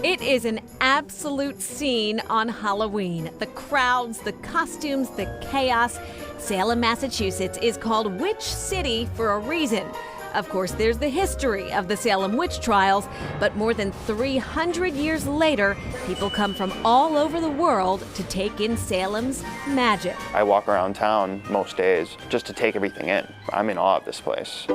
It is an absolute scene on Halloween. The crowds, the costumes, the chaos. Salem, Massachusetts is called Witch City for a reason. Of course, there's the history of the Salem witch trials, but more than 300 years later, people come from all over the world to take in Salem's magic. I walk around town most days just to take everything in. I'm in awe of this place.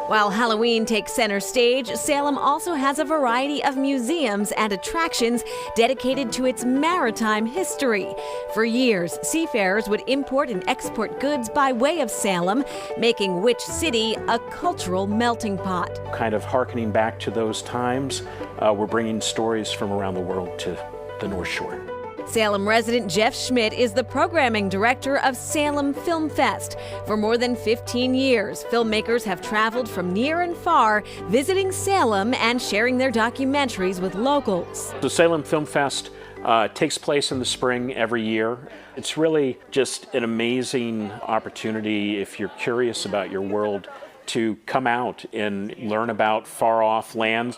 While Halloween takes center stage, Salem also has a variety of museums and attractions dedicated to its maritime history. For years, seafarers would import and export goods by way of Salem, making Witch City a cultural melting pot. Kind of hearkening back to those times, we're bringing stories from around the world to the North Shore. Salem resident Jeff Schmidt is the programming director of Salem Film Fest. For more than 15 years, filmmakers have traveled from near and far, visiting Salem and sharing their documentaries with locals. The Salem Film Fest takes place in the spring every year. It's really just an amazing opportunity if you're curious about your world to come out and learn about far-off lands.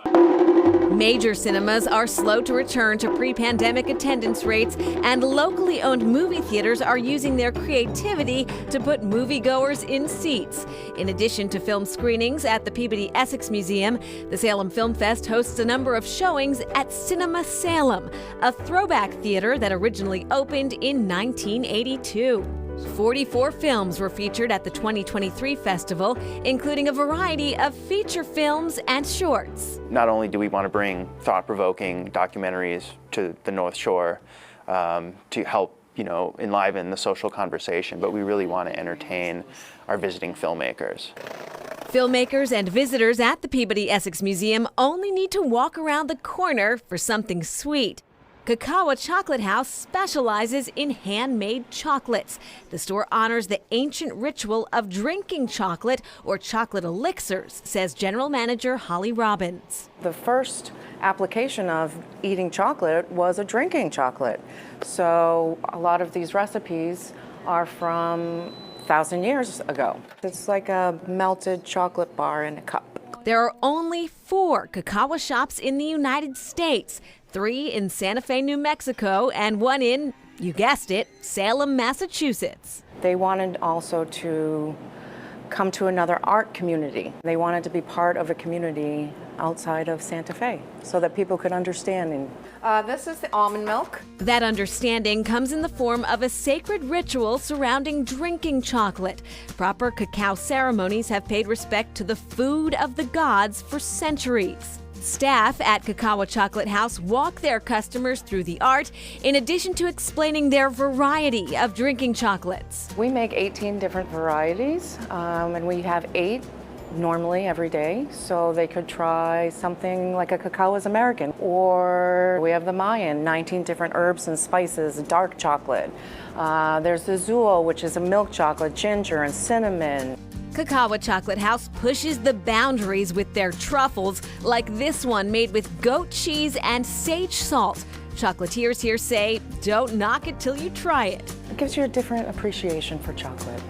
Major cinemas are slow to return to pre-pandemic attendance rates, and locally owned movie theaters are using their creativity to put moviegoers in seats. In addition to film screenings at the Peabody Essex Museum, the Salem Film Fest hosts a number of showings at Cinema Salem, a throwback theater that originally opened in 1982. 44 films were featured at the 2023 festival, including a variety of feature films and shorts. Not only do we want to bring thought-provoking documentaries to the North Shore to help, enliven the social conversation, but we really want to entertain our visiting filmmakers. Filmmakers and visitors at the Peabody Essex Museum only need to walk around the corner for something sweet. Kakawa Chocolate House specializes in handmade chocolates. The store honors the ancient ritual of drinking chocolate or chocolate elixirs, says General Manager Holly Robbins. The first application of eating chocolate was a drinking chocolate. So a lot of these recipes are from 1,000 years ago. It's like a melted chocolate bar in a cup. There are only 4 Kakawa shops in the United States. 3 in Santa Fe, New Mexico, and 1 in, you guessed it, Salem, Massachusetts. They wanted also to come to another art community. They wanted to be part of a community outside of Santa Fe so that people could understand. This is the almond milk. That understanding comes in the form of a sacred ritual surrounding drinking chocolate. Proper cacao ceremonies have paid respect to the food of the gods for centuries. Staff at Kakawa Chocolate House walk their customers through the art, in addition to explaining their variety of drinking chocolates. We make 18 different varieties, and we have 8 normally every day, so they could try something like a Cacao is American. Or we have the Mayan, 19 different herbs and spices, dark chocolate. There's the Zuo, which is a milk chocolate, ginger and cinnamon. Kakawa Chocolate House pushes the boundaries with their truffles, like this one made with goat cheese and sage salt. Chocolatiers here say, don't knock it till you try it. It gives you a different appreciation for chocolate,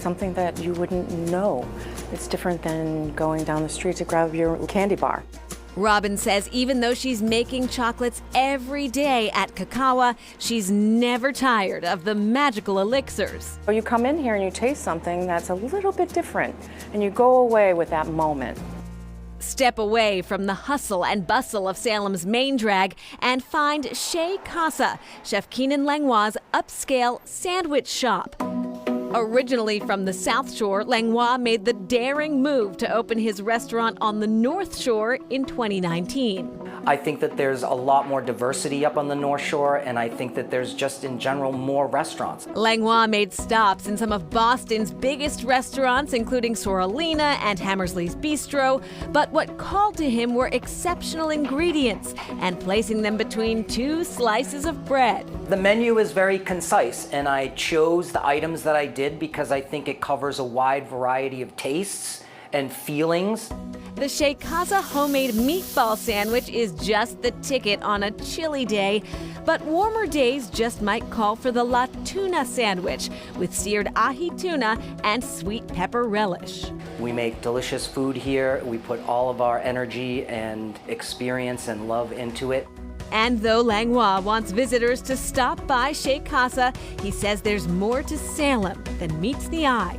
something that you wouldn't know. It's different than going down the street to grab your candy bar. Robin says even though she's making chocolates every day at Kakawa, she's never tired of the magical elixirs. You come in here and you taste something that's a little bit different, and you go away with that moment. Step away from the hustle and bustle of Salem's main drag and find Chez Casa, Chef Keenan Langlois' upscale sandwich shop. Originally from the South Shore, Langlois made the daring move to open his restaurant on the North Shore in 2019. I think that there's a lot more diversity up on the North Shore, and I think that there's just in general more restaurants. Langlois made stops in some of Boston's biggest restaurants, including Sorolina and Hammersley's Bistro, but what called to him were exceptional ingredients and placing them between 2 slices of bread. The menu is very concise, and I chose the items that I did because I think it covers a wide variety of tastes and feelings. The Chez Casa homemade meatball sandwich is just the ticket on a chilly day, but warmer days just might call for the La Tuna sandwich with seared ahi tuna and sweet pepper relish. We make delicious food here. We put all of our energy and experience and love into it. And though Langlois wants visitors to stop by Chez Casa, he says there's more to Salem than meets the eye.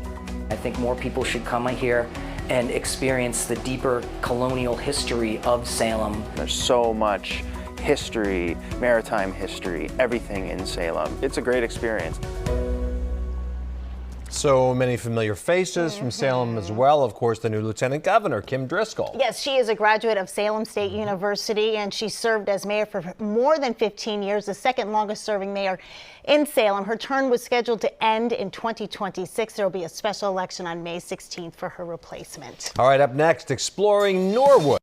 I think more people should come here and experience the deeper colonial history of Salem. There's so much history, maritime history, everything in Salem. It's a great experience. So many familiar faces from Salem as well. Of course, the new Lieutenant Governor, Kim Driscoll. Yes, she is a graduate of Salem State University, and she served as mayor for more than 15 years, the second longest serving mayor in Salem. Her term was scheduled to end in 2026. There will be a special election on May 16th for her replacement. All right, up next, exploring Norwood.